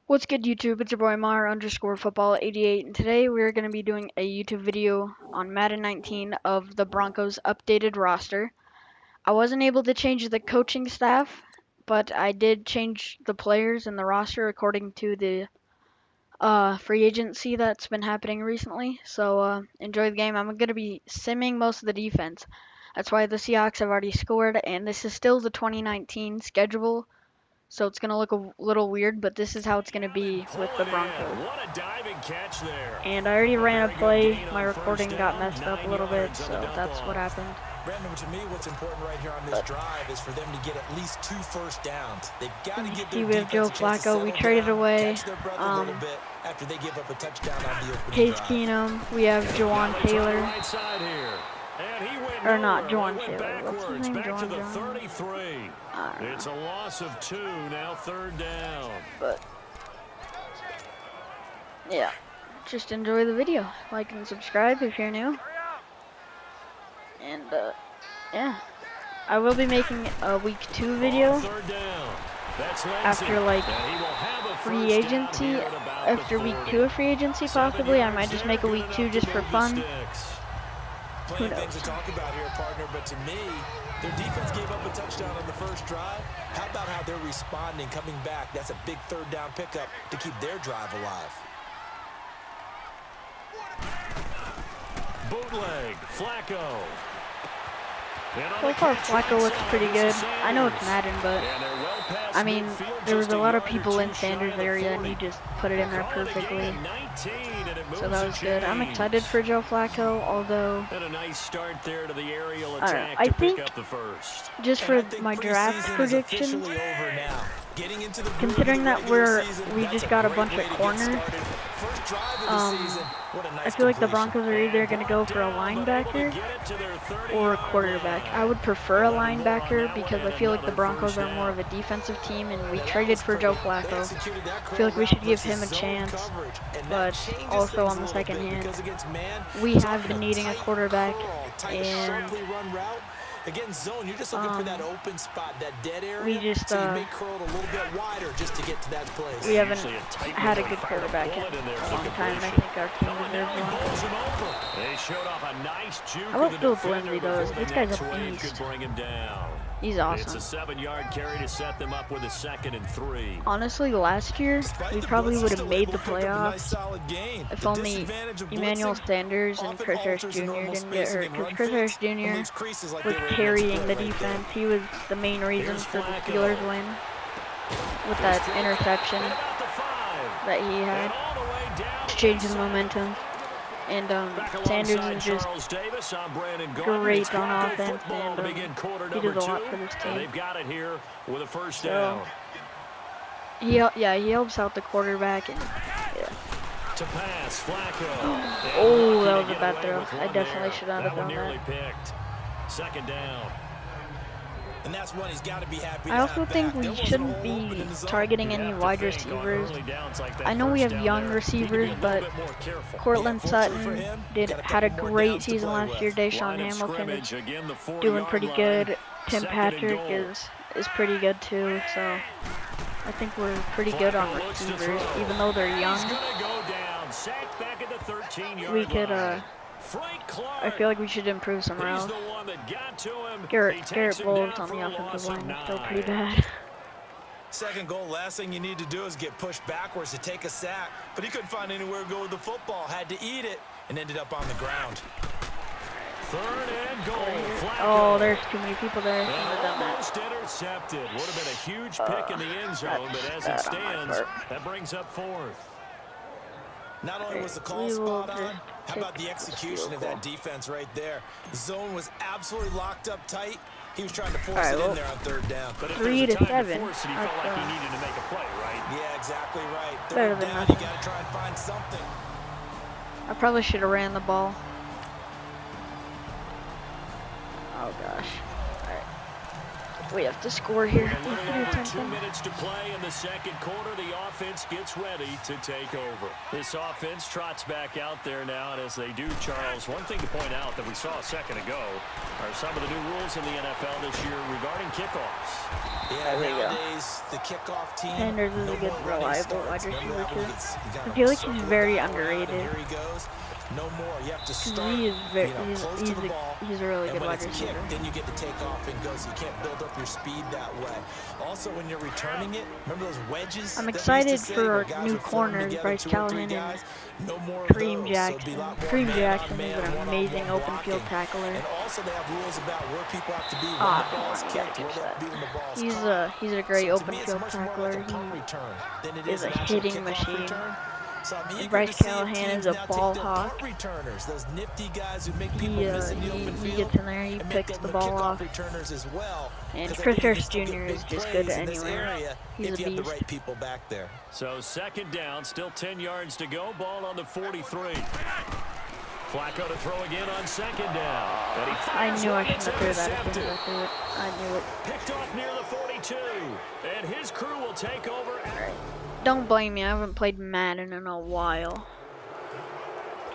What's good, YouTube? It's your boy Mar_football88, and today we're going to be doing a YouTube video on Madden 19 of the Broncos updated roster. I wasn't able to change the coaching staff, but I did change the players in the roster according to the free agency that's been happening recently. So enjoy the game. I'm going to be simming most of the defense. That's why the Seahawks have already scored, and this is still the 2019 schedule. So it's going to look a little weird, but this is how it's going to be with the Broncos. And I already ran a play. My recording got messed up a little bit, so that's what happened. Brandon, to me, what's important right here on this drive is for them to get at least 2 first downs. They've got to get their we have Joe Flacco. We traded away after they give up a touchdown on the opening Case drive. Keenum. We have Jawan Taylor. Or not, Jawan Taylor. What's his name? Jawan. 33. It's a loss of 2, now 3rd down. But yeah, just enjoy the video. Like and subscribe if you're new. And yeah, I will be making a week 2 video after like free agency. After week 2 of free agency, possibly I might just make a week 2 just for fun. Who knows? To talk about here, partner, but to me, their defense gave up a touchdown on the first drive. How about how they're responding, coming back? That's a big 3rd down pickup to keep their drive alive. Bootleg, Flacco. So far, Flacco looks pretty good. I know it's Madden, but I mean, there was a lot of people in Sanders' area, and he just put it in there perfectly. So that was good. I'm excited for Joe Flacco, although I don't know. I think just for my draft prediction, considering that we just got a bunch of corners, I feel like the Broncos are either going to go for a linebacker or a quarterback. I would prefer a linebacker because I feel like the Broncos are more of a defensive team, and we traded for Joe Flacco. I feel like we should give him a chance, but also on the second hand, we have been needing a quarterback, and again, zone, you're just looking for that open spot, that dead area. We just so you may curl it a little bit wider just to get to that place. We haven't had a good quarterback in a long time, and I think our team deserves one. I love Philip Lindsay though. This guy's a beast. He's awesome. It's a 7-yard carry to set them up with a 2nd and 3. Honestly, last year we probably would have made the playoffs if only Emmanuel Sanders and Chris Harris Jr. didn't get hurt. Because Chris Harris Jr. was carrying the defense. He was the main reason for the Steelers win with that interception that he had to change the momentum. And Sanders is just great on offense, and he does a lot for this team. They've got it here with a 1st down. He helps out the quarterback, and yeah. To pass, Flacco. Oh, that was a bad throw. I definitely should not have done that. 2nd down. And that's one he's got to be happy. I also think we shouldn't be targeting any wide receivers. I know we have young receivers, but Cortland Sutton had a great season last year. Deshaun Hamilton is doing pretty good. Tim Patrick is pretty good too. So I think we're pretty good on receivers, even though they're young. We could I feel like we should improve somewhere else. Garrett Bowles on the offensive line is still pretty bad. Second goal, last thing you need to do is get pushed backwards to take a sack. But he couldn't find anywhere to go with the football. Had to eat it and ended up on the ground. 3rd and goal. Oh, there's too many people there. I shouldn't have done that. Almost intercepted. Would have been a huge pick in the end zone, but as it stands, that brings up 4th. Not only was the call spot on, how about the execution of that defense right there? Zone was absolutely locked up tight. He was trying to force it in there on 3rd down. But 3 to 7. He felt like he needed to make a play, right? Yeah, exactly right. Better 3rd than down, nothing. you got to try and find something. I probably should have ran the ball. Oh gosh. We have to score here. 2 minutes to play in the 2nd quarter. The offense gets ready to take over. This offense trots back out there now, and as they do, Charles, one thing to point out that we saw a second ago are some of the new rules in the NFL this year regarding kickoffs. There we go. The kickoff team, Sanders is a good, reliable wide receiver too. I feel like he's very underrated. Here he goes. No more. You have to start. He is very, Close to the ball. he's a really good when wide it's receiver. kicked, then you get to take off and go, so you can't build up your speed that way. Also, when you're returning it, remember those wedges? I'm excited for our new corners, Bryce Callahan and Kareem Jackson. Kareem Jackson is an amazing open field tackler. And also, they have rules about where people have to be when the ball's kicked, where they have to be when the ball's He's a great open field tackler. He is a hitting machine. And Bryce Callahan is a ball hawk. Those nifty guys who make He gets in there, he picks the ball off. And Chris Harris Jr. is just good anywhere. He's a beast. People back there. So second down, still 10 yards to go. Ball on the 43. Flacco to throw again on second down. I knew I shouldn't have threw that as soon as I threw it. I knew it. Picked off near the 42. And his crew will take over. Alright. Don't blame me, I haven't played Madden in a while.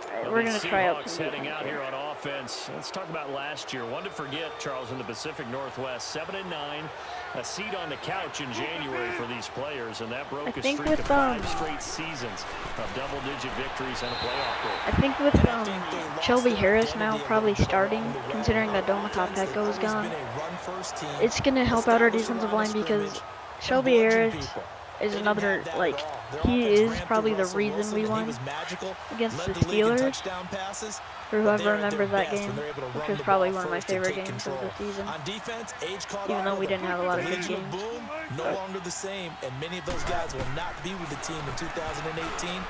Alright, we're going to try out some heading out here on offense. Let's talk about last year. One to forget, Charles, in the Pacific Northwest. 7-9. A seat on the couch in January for these players, and that broke a streak of 5 straight seasons of double-digit victories and a playoff berth. I think with Shelby Harris now probably starting, considering that Doma Kopeko is gone, it's going to help out our defensive line because Shelby Harris is another, like, he is probably the reason we won against the Steelers. For whoever remembers that game, which was probably one of my favorite games of the season, even though we didn't have a lot of good games. No longer the same, and many of those guys will not be with the team in 2018.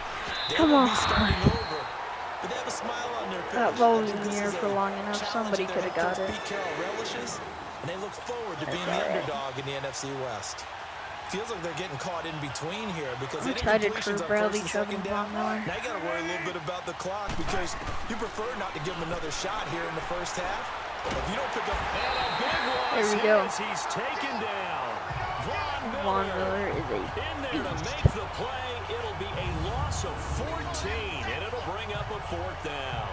Come on. But they have a smile on their face. That ball was in the air for long enough. Somebody could have got it. And they look forward to being the underdog in the NFC West. Feels like they're getting caught in between here because I'm excited for Bradley Chubb and Von Miller. Now you got to worry a little bit about the clock because you prefer not to give him another shot here in the first half. If you don't pick up a big one, there we go. He's taken down. Von Miller is a in there to make the play. It'll be a loss of 14, and it'll bring up a 4th down.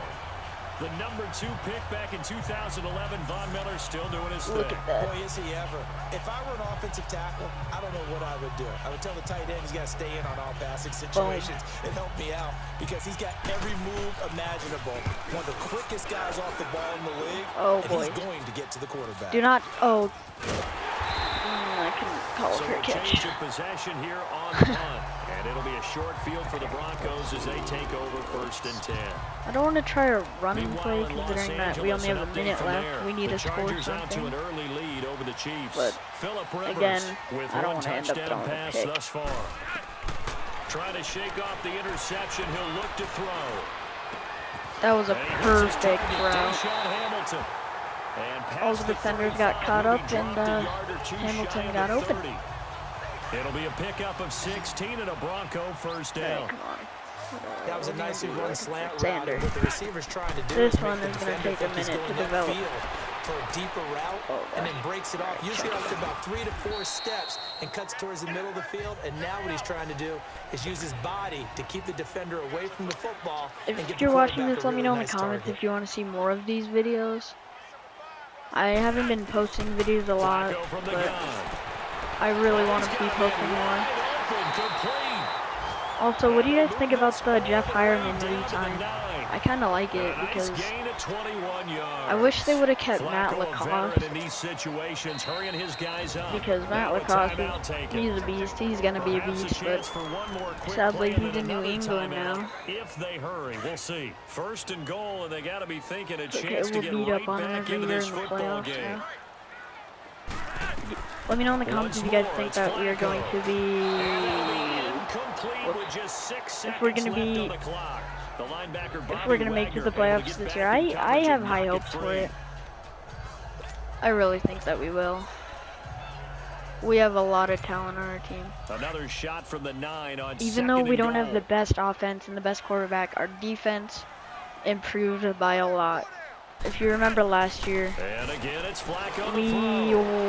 The number 2 pick back in 2011, Von Miller still doing his thing. Boy, is he ever. If I were an offensive tackle, I don't know what I would do. I would tell the tight end he's got to stay in on all passing situations and help me out because he's got every move imaginable. One of the quickest guys off the ball in the league. Oh, boy. He's going to get to the quarterback. Do not. Oh. I can call for a catch. Change of possession here on the punt. And it'll be a short field for the Broncos as they take over 1st and 10. I don't want to try a running play considering that we only have a minute left. We need to score something. An early lead over the Chiefs. But again, I don't want to end up throwing a pick. Thus far. Trying to shake off the interception. He'll look to throw. That was a perfect throw. All the defenders got caught up and Hamilton got open. It'll be a pickup of 16 and a Bronco 1st down. Hey, come on. That was a nicely run slant route. What the receiver's trying to do this one is going to take a minute to develop. For a deeper route and then breaks it off. Usually after about 3 to 4 steps and cuts towards the middle of the field. And now what he's trying to do is use his body to keep the defender away from the football. If you're watching this, let me know in the comments if you want to see more of these videos. I haven't been posting videos a lot, but I really want to be posting more. Also, what do you guys think about the Jeff Hireman re-sign? I kind of like it because I wish they would have kept Matt LaCosse. Because Matt LaCosse, he's a beast. He's going to be a beast, but sadly he's in New England now. If they hurry, we'll see. 1st and goal, and they got to be thinking a Okay, chance to get right back into this football game. Let me know in the comments if you guys think that we are going to be, if we're going to make it to the playoffs this year. I have high hopes for it. I really think that we will. We have a lot of talent on our team. Another shot from the 9 on even though we don't have the best offense and the best quarterback, our defense improved by a lot. If you remember last year, and again, it's Flacco.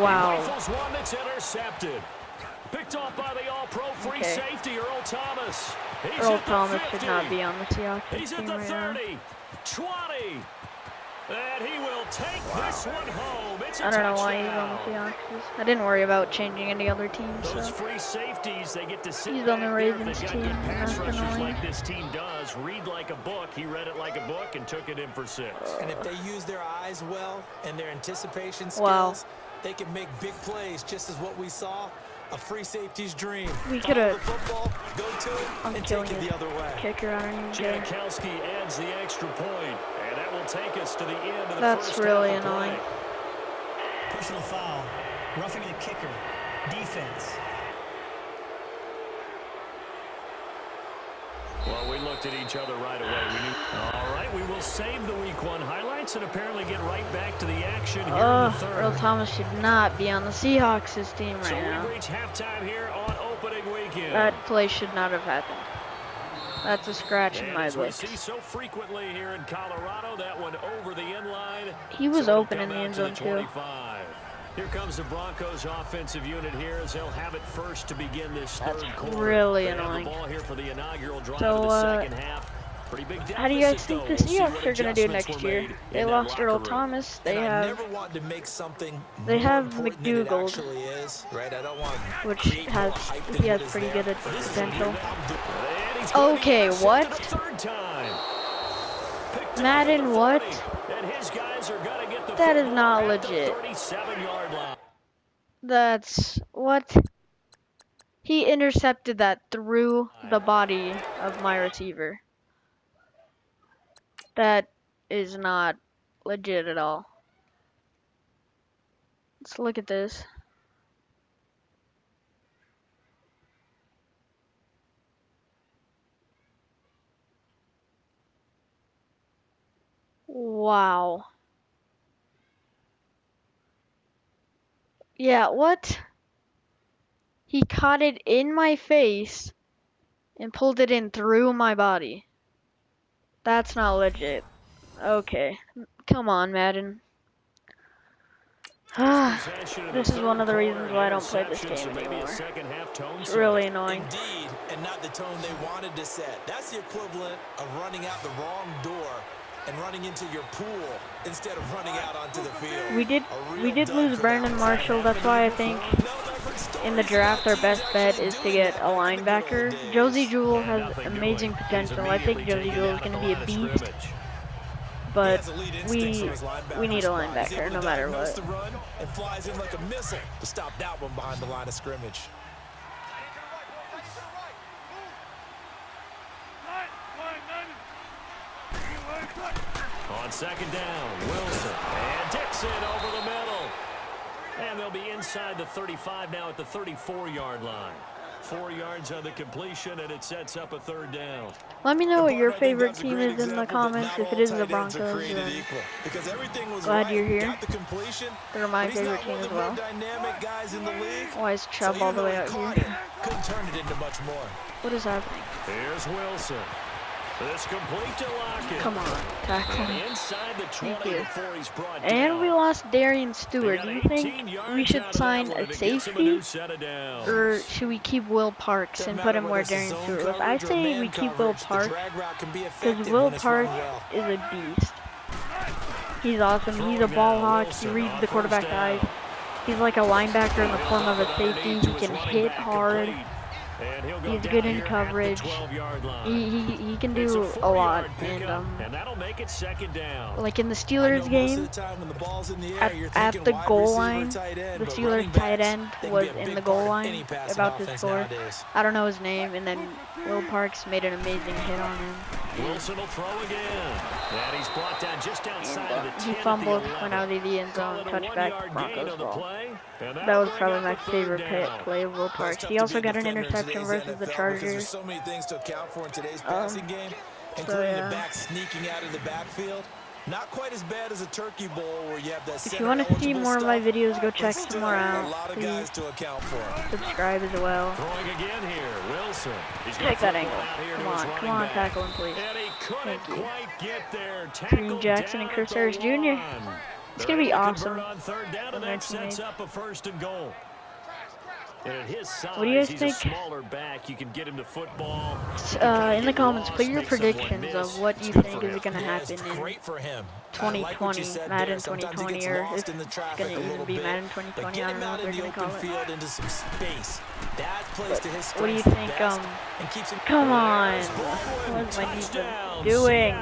Wow. One that's intercepted. Picked off by the all-pro free safety, Earl Thomas. Earl Thomas should not be on the Seahawks He's team at the right 30, now. 20. And he will take this one home. It's a I don't know why he's touchdown. on the Seahawks. I didn't worry about changing any other teams. Those So. free safeties, they get to sit He's back on the there if Ravens they've got team. good pass That's rushers annoying. like this team does. Read like a book. He read it like a book and took it in for 6. And if they use their eyes well and their anticipation skills, they can make big plays, just as what we saw. A free safety's dream. We could have. Football, go to it, and take it the other way. Kicker, I don't even care. Janikowski adds the extra point, and that will take us to the end of the That's first really half of annoying. play. Personal foul. Roughing the kicker. Defense. Well, we looked at each other right away. We knew. All right, we will save the Week 1 highlights and apparently get right back to the action here in the third. Earl Thomas should not be on the Seahawks' team right So now. we reach halftime here on opening weekend. That play should not have happened. That's a scratch in my as books. we see so frequently here in Colorado, that one over the end line. He was So open in the end zone, too. 25. Here comes the Broncos offensive unit here as they'll have it first to begin this third quarter. Really They have annoying. the ball here for the inaugural drive So, of the second half. Pretty big How do you guys deficit, think though. the We'll see Seahawks what are going to do adjustments next were year? made They in that lost Earl locker room. Thomas. They I have, never wanted to make something they have more important than it McDougal, actually is, right? I don't want which create more has hype than he has what is pretty there. good But this is potential. And he's going to Okay, intercept what? it a third time. Picked up Madden, at the what? 40, and his guys are going to get the That is football not at the legit. 37-yard line. That's what? He intercepted that through the body of my receiver. That is not legit at all. Let's look at this. Wow. Yeah, what? He caught it in my face and pulled it in through my body. That's not legit. Okay. Come on, Madden. This is one of the reasons why I don't play this game anymore. It's really annoying. Indeed, and not the tone they wanted to set. That's the equivalent of running out the wrong door and running into your pool instead of running out onto the field. We did lose Brandon Marshall. That's why I think in the draft our best bet is to get a linebacker. Josie Jewell has amazing potential. I think Josie Jewell is going to be a beast. But we need a linebacker no matter what. And flies in like a missile to stop that one behind the line of scrimmage. On second down, Wilson and Dixon over the middle. And they'll be inside the 35 now at the 34-yard line. 4 yards on the completion, and it sets up a third down. Let me know what your favorite team is in the comments. If it is the Broncos, then glad you're here. They're my favorite team as well. Why is Chubb all the way out here? Couldn't turn it into much more. What is happening? Here's Wilson. This complete to Lockett. Come on, tackle. Inside the 20 Thank you. before he's brought And down. we lost Darian Stewart. Do you think we should sign a safety? Or should we keep Will Parks and put him where Darian Stewart was? I say we keep Will Parks because Will Parks is a beast. He's awesome. He's a ball hawk. He reads the quarterback eyes. He's like a linebacker in the form of a safety. He can hit hard. He's good in coverage. He can do a lot. And that'll make it second down. like in the Steelers game, at the goal line, the Steelers tight end was in the goal line about to score. I don't know his name, and then Will Parks made an amazing hit on him. Wilson will throw again. And he's brought down just outside of the 10 He fumbled, went out of the end zone, touchback, Broncos ball. That was probably my favorite play of Will Parks. He also got an interception versus the Chargers. There's so many things to account for in today's passing game, including the back sneaking out of the backfield. Not quite as bad as a turkey bowl where you have that. If you want to see more of my videos, go check some more out. A lot of guys to account for. Subscribe as well. Throwing again here, Wilson. Take that angle. Come on, tackle him, please. Thank you. Kareem Jackson and Chris Harris Jr. It's gonna be awesome. On third down, and that sets up a first and goal. And at his size, What do you guys he's think? a smaller back. You can get him to football. In the comments, put your predictions of what you think is going to happen in great for him. 2020, Madden 2020, or if it's going to even be Madden 2020. I don't know what they're going to call it. Into some space. That plays to his What do you think? Come on. What's my defense doing?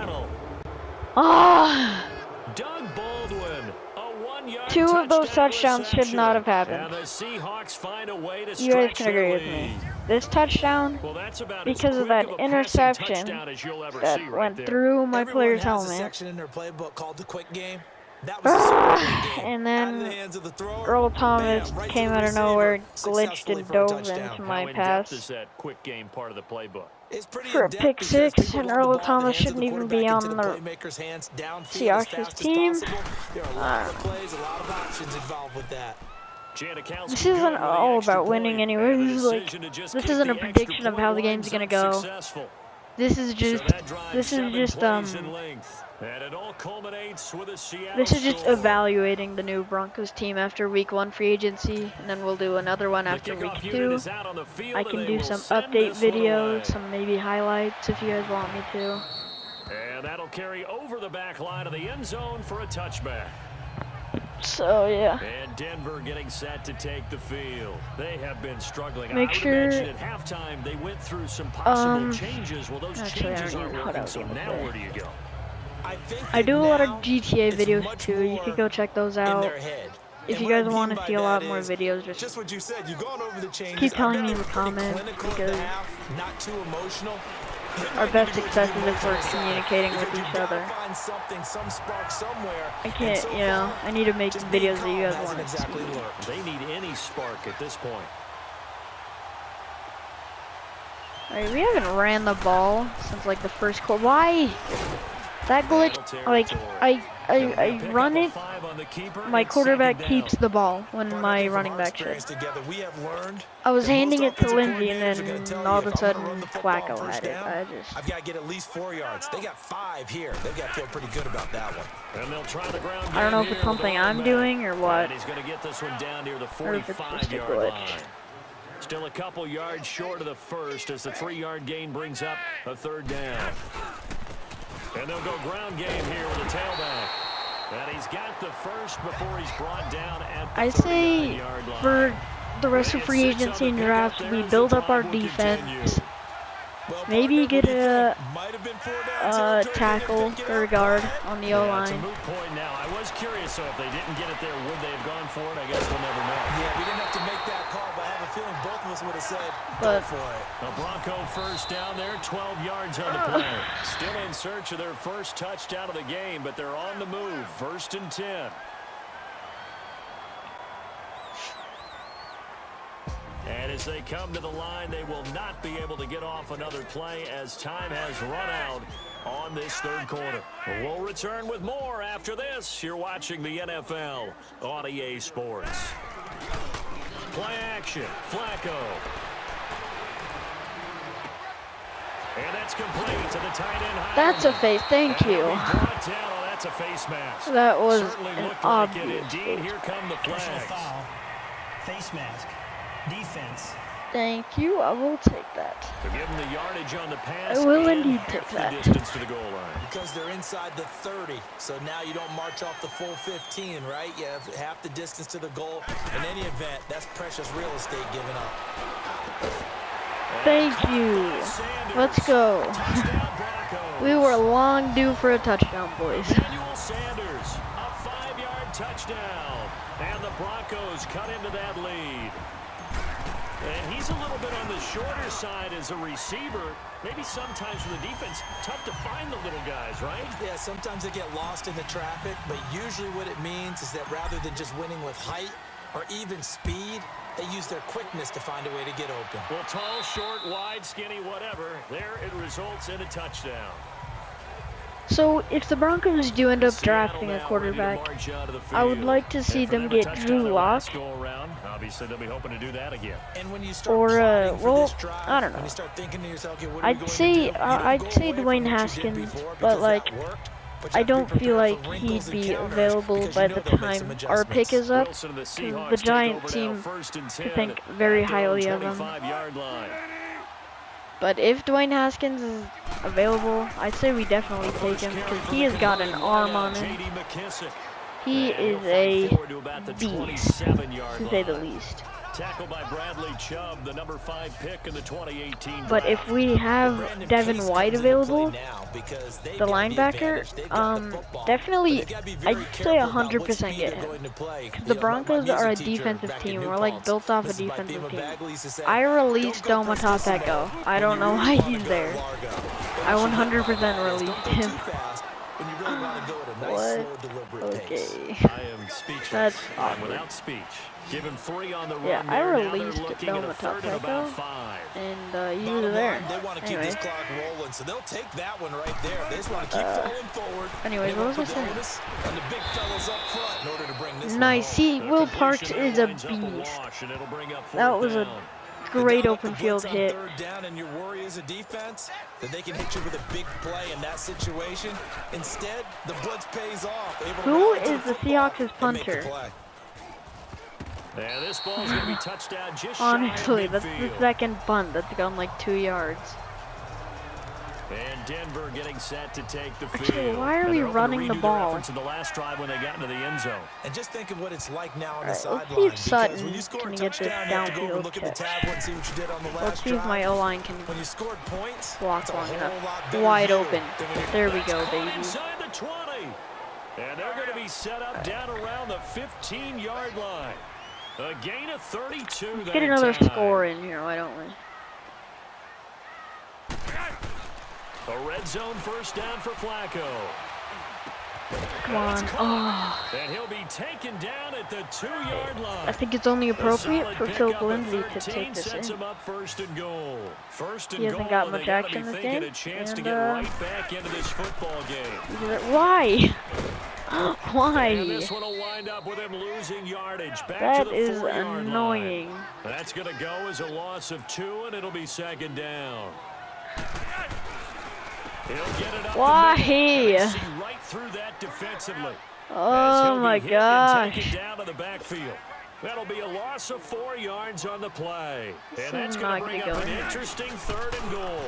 Ah! Doug Baldwin, a 1-yard Two of those touchdowns reception. should not have happened. And the Seahawks find a way to You guys stretch can agree their with me. lead. This touchdown, Well, that's about because as of quick that a passing interception touchdown as you'll ever that see right went there. through my Everyone player's has a helmet. section in their playbook called the quick game. That was a super quick game. And Out of then the hands of the thrower, Earl bam, Thomas right to came the out of receiver, nowhere, glitched successfully and for a dove touchdown. into How my in-depth pass is that quick game part of the playbook? It's pretty for a in-depth pick because six, people and want the Earl ball in the Thomas hands of shouldn't the even be quarterback on into the playmaker's hands downfield as Seahawks fast as team. possible. There are a lot of plays, a lot of options involved with that. This isn't all about winning anyway. This isn't a prediction of how the game's gonna go. This is just evaluating the new Broncos team after week 1 free agency, and then we'll do another one after week 2. I can do some update videos, some maybe highlights if you guys want me to. And that'll carry over the back line of the end zone for a touchback. So yeah. And Denver getting set to take the field. They have been struggling. Make sure. At halftime they went through some possible changes. Well, those actually, changes I aren't don't working. know So what now where do you go? I do a lot of GTA videos too. You can go check those out. If you guys want to see a lot more videos, just what you said. You've gone over the changes. keep telling me in the comments, because not too emotional. our best success is if we're communicating with each other. Find something, some spark somewhere. I can't, you know, I need to make videos that you guys want to see. They need any spark at this point. Alright, we haven't ran the ball since like the first quarter. Why? That glitch, like, I run it, my quarterback keeps the ball when my running back should. I was handing it to Lindsay, and then all of a sudden, Flacco had it. I've got to get at least 4 yards. They got 5 here. They've got to feel pretty good about that one. And they'll try the ground. I don't know if it's something I'm doing or what. He's going to get this one down near the Or if it's just a 45-yard glitch. line. Still a couple yards short of the first as the 3-yard gain brings up a third down. And they'll go ground game here with a tailback. And he's got the first before he's brought down at the I say 39-yard line. for the rest of free agency and drafts, we build up our defense. Maybe get a tackle or a guard on the O-line. It's a moot point now. I was curious, so if they didn't get it there, would they have gone for it? I guess we'll never know. Yeah, we didn't have to make that call, but I have a feeling both of us would have said, But go for it. A Bronco first down there, 12 yards on the play. Still in search of their first touchdown of the game, but they're on the move. 1st and 10. And as they come to the line, they will not be able to get off another play as time has run out on this third quarter. We'll return with more after this. You're watching the NFL on EA Sports. Play action. Flacco. And that's complete to the tight end. That's a face. Thank you. That's a face mask. That was Certainly an looked like it. obvious Indeed, here come the Personal flags. foul. Face mask. Defense. Thank you. I will take that. To give them the yardage on the pass. I will and indeed half take the that. distance to the goal line. Because they're inside the 30, so now you don't march off the full 15, right? You have half the distance to the goal. In any event, that's precious real estate given up. Thank you. Let's go. Touchdown, Broncos. We were long due for a touchdown, boys. Emmanuel Sanders, a 5-yard touchdown. And the Broncos cut into that lead. And he's a little bit on the shorter side as a receiver. Maybe sometimes for the defense, tough to find the little guys, right? Yeah, sometimes they get lost in the traffic, but usually what it means is that rather than just winning with height or even speed, they use their quickness to find a way to get open. Well, tall, short, wide, skinny, whatever, there it results in a touchdown. So, if the Broncos do end up drafting a quarterback, I would like to see them get Drew Lock. Obviously, they'll be hoping to do that again. And when you start Or, planning for well, this drive, I don't know. when you start thinking to yourself, okay, what are we I'd going to say do? You don't I'd go say away from Dwayne what you did Haskins, before but because like that worked. I don't feel like he'd be available by the time our pick is up. The Giant team could think very highly of him. But if Dwayne Haskins is available, I'd say we definitely take him because he has got an arm on him. He is a beast, to say the least. Tackled by Bradley Chubb, the number 5 pick in the 2018 But if we have Devin White available, the linebacker, definitely, I'd say 100% get him. Because the Broncos are a defensive team. We're like built off a defensive team. I released Doma Tapeko. I don't know why he's there. I 100% released him. What? Okay. I am speechless. That's awkward. Without speech. Give him 3 on the run. Yeah, I released Doma Tapeko, and he was there. They want to keep this clock rolling, so they'll take that one right there. They just want to keep falling forward. Anyways, what was I saying? Nice. See, Will Parks is a beast. That was a great open field hit. Third down and your worry is a defense that they can hit you with a big play in that situation. Instead, the blitz pays off. Who is the Seahawks' punter? Yeah, this ball's gonna be touchdown just Honestly, that's the second punt that's gone like 2 yards. And Denver getting set to take the field. Actually, why are we running the ball? To the last drive when they got into the end zone. And just think of what it's like now on the Let's sideline. see if Sutton can get this downfield catch. Let's see if my O-line can block long enough. Wide open. There we go, baby. Inside the 20. And they're going to be set up down around the 15-yard line. A gain of 32. Let's get another score in here, why don't we? A red zone first down for Flacco. Come on. Oh. And he'll be taken down at the 2-yard line. I think it's only appropriate for Philip Lindsay to take this in. Him up first and goal. He hasn't got much action this game. A chance to get right back into this football game. Why? Why? And this one will wind up with him losing yardage. Back that to the is 4-yard annoying. line. That's going to go as a loss of 2, and it'll be second down. He'll get it up. Why? Right through that defensively. Oh my gosh. Down to the backfield. That'll be a loss of 4 yards on the play. And that's going to bring up an interesting 3rd and goal.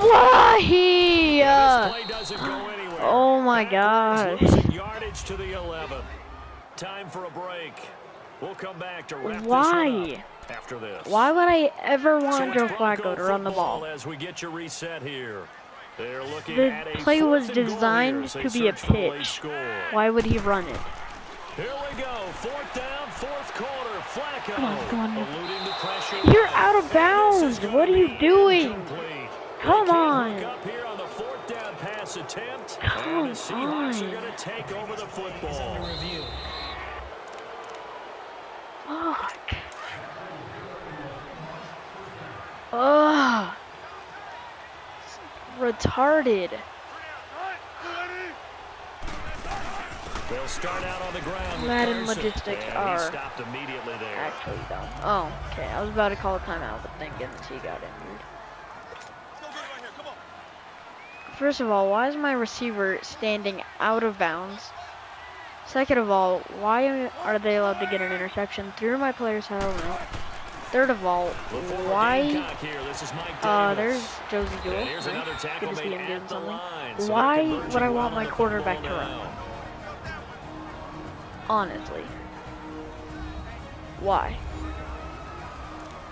Why? This play doesn't go anywhere. Oh my gosh. Yardage to the 11. Time for a break. We'll come back to wrap this up after this. Why would I ever want Joe Flacco to run the ball? As we get you reset here. The play was designed to be a pitch. Why would he run it? Here we go. 4th down, 4th quarter. Flacco. Come on. You're out of bounds. What are you doing? Come on. Come on. Take over the football. Fuck. Ugh. Retarded. They'll start out on the ground. Madden logistics are stopped immediately there. Actually dumb. Oh, okay. I was about to call a timeout, but then he got injured. First of all, why is my receiver standing out of bounds? Second of all, why are they allowed to get an interception through my player's helmet? Third of all, why? There's Josie Jewell. Nice. Good to see him doing something. Why would I want my quarterback to run? Honestly. Why?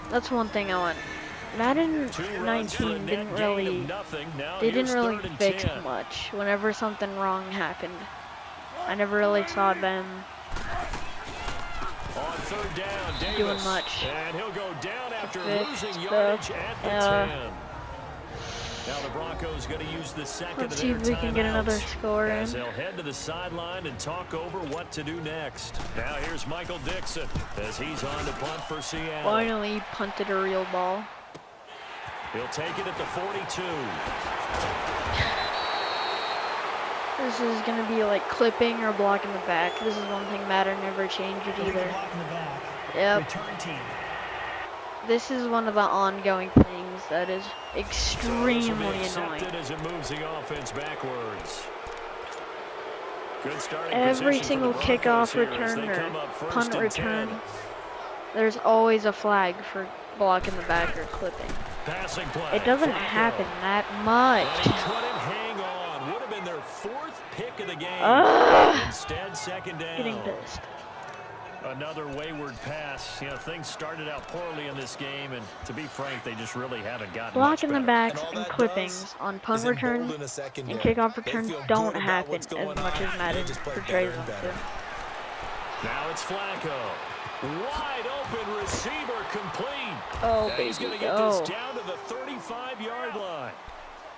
That's one thing I want. Madden 19 didn't really fix much whenever something wrong happened. I never really saw them doing much. And he'll go down after losing yardage at the 10. Now the Broncos going to use the second. Let's see if we can get another score in. They'll head to the sideline and talk over what to do next. Now here's Michael Dixon as he's on to punt for Seattle. Finally punted a real ball. He'll take it at the 42. This is going to be like clipping or blocking the back. This is one thing Madden never changed either. Yep. This is one of the ongoing things that is extremely annoying. As it moves the offense backwards. every single kickoff return or punt return, there's always a flag for blocking the back or clipping. It doesn't happen that much. Hang on. Would have been their 4th pick of the game. Instead, second down. Getting pissed. Another wayward pass. You know, things started out poorly in this game, and to be frank, they just really haven't gotten blocking much the backs and clippings on punt returns and kickoff returns don't happen as much as Madden portrays them to. Now it's Flacco. Wide open receiver complete. Oh, baby, he's going to get this down to the 35-yard line.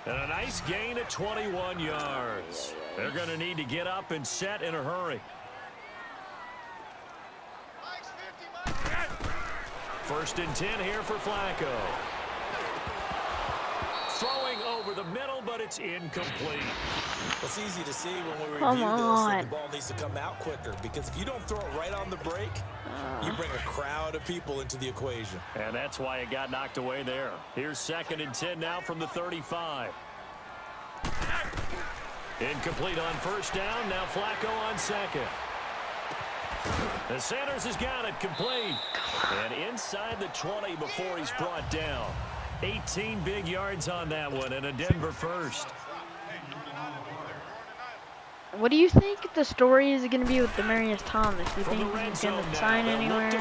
And a nice gain at 21 yards. They're going to need to get up and set in a hurry. First and 10 here for Flacco. Throwing over the middle, but it's incomplete. It's easy to see when we review this that the ball needs to come out quicker, because if you don't throw it right on the break, you bring a crowd of people into the equation. And that's why it got knocked away there. Here's second and 10 now from the 35. Incomplete on first down. Now Flacco on second. The Sanders has got it complete. And inside the 20 before he's brought down. 18 big yards on that one and a Denver first. What do you think the story is going to be with Demaryius Thomas? Do you think he's going to sign anywhere?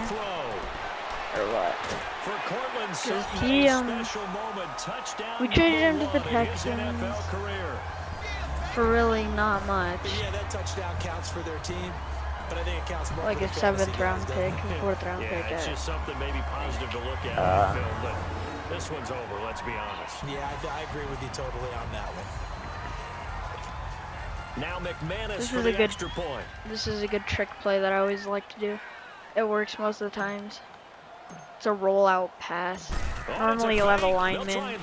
Or what? Because he, we traded him to the Texans for really not much. Yeah, that touchdown counts for their team. But I think it counts more like a 7th round pick, 4th round pick. Yeah, it's just something maybe positive to look at in the film, but this one's over, let's be honest. Yeah, I agree with you totally on that one. Now McManus for the extra point. This is a good trick play that I always like to do. It works most of the times. It's a rollout pass. Normally you'll have a lineman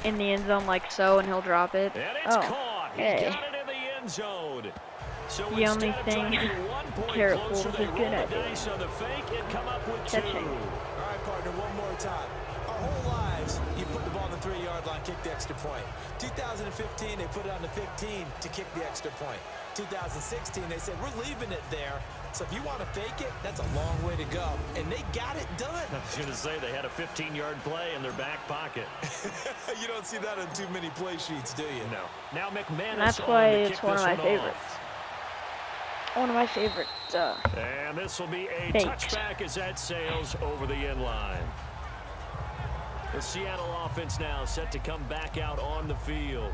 in the end zone like so, and he'll drop it. Caught. Hey. Got it in the end zone. So the only thing Carrot Wolf is good at catching. All right, partner, one more time. Our whole lives, you put the ball on the 3-yard line, kick the extra point. 2015, they put it on the 15 to kick the extra point. 2016, they said, we're leaving it there. So if you want to fake it, that's a long way to go. And they got it done. I was going to say they had a 15-yard play in their back pocket. You don't see that on too many play sheets, do you? No. Now McManus. And that's why it's one of my favorites. One of my favorites. And this will be a touchback as that sails over the end line. The Seattle offense now set to come back out on the field.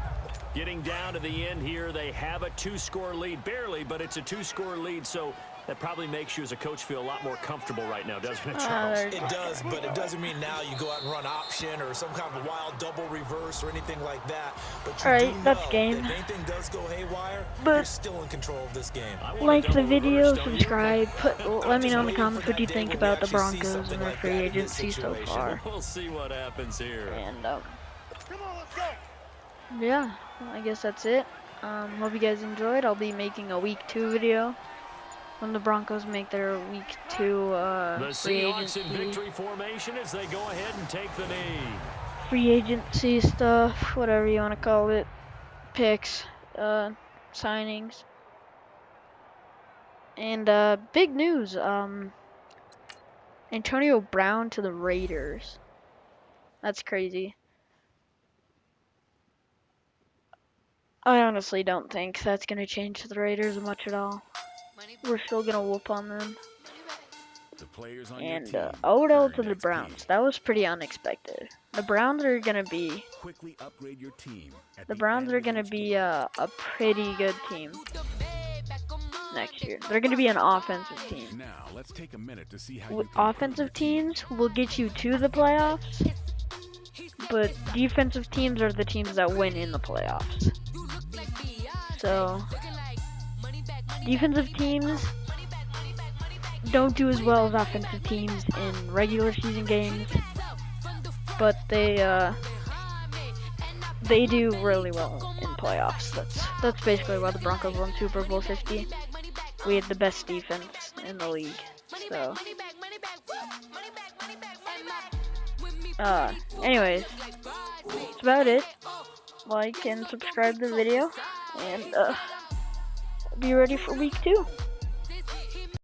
Getting down to the end here, they have a 2-score lead. Barely, but it's a 2-score lead, so that probably makes you as a coach feel a lot more comfortable right now, doesn't it, Charles? It does, but it doesn't mean now you go out and run option or some kind of wild double reverse or anything like that. But you do know that's game. that if anything does go haywire, but you're still in control of this game. Like the video, subscribe, let me know in the comments what you think about the Broncos and their free agency so far. We'll see what happens here. And yeah, I guess that's it. Hope you guys enjoyed. I'll be making a week 2 video when the Broncos make their week 2 free agency. In victory formation as they go ahead and take the knee. Free agency stuff, whatever you want to call it, picks, signings, and big news. Antonio Brown to the Raiders. That's crazy. I honestly don't think that's going to change the Raiders much at all. We're still going to whoop on them. And Odell to the Browns. That was pretty unexpected. The Browns are going to be a pretty good team next year. They're going to be an offensive team. Offensive teams will get you to the playoffs, but defensive teams are the teams that win in the playoffs. So, defensive teams don't do as well as offensive teams in regular season games, but they do really well in playoffs. That's basically why the Broncos won Super Bowl 50. We had the best defense in the league. So, anyways, that's about it. Like and subscribe to the video, and be ready for week 2.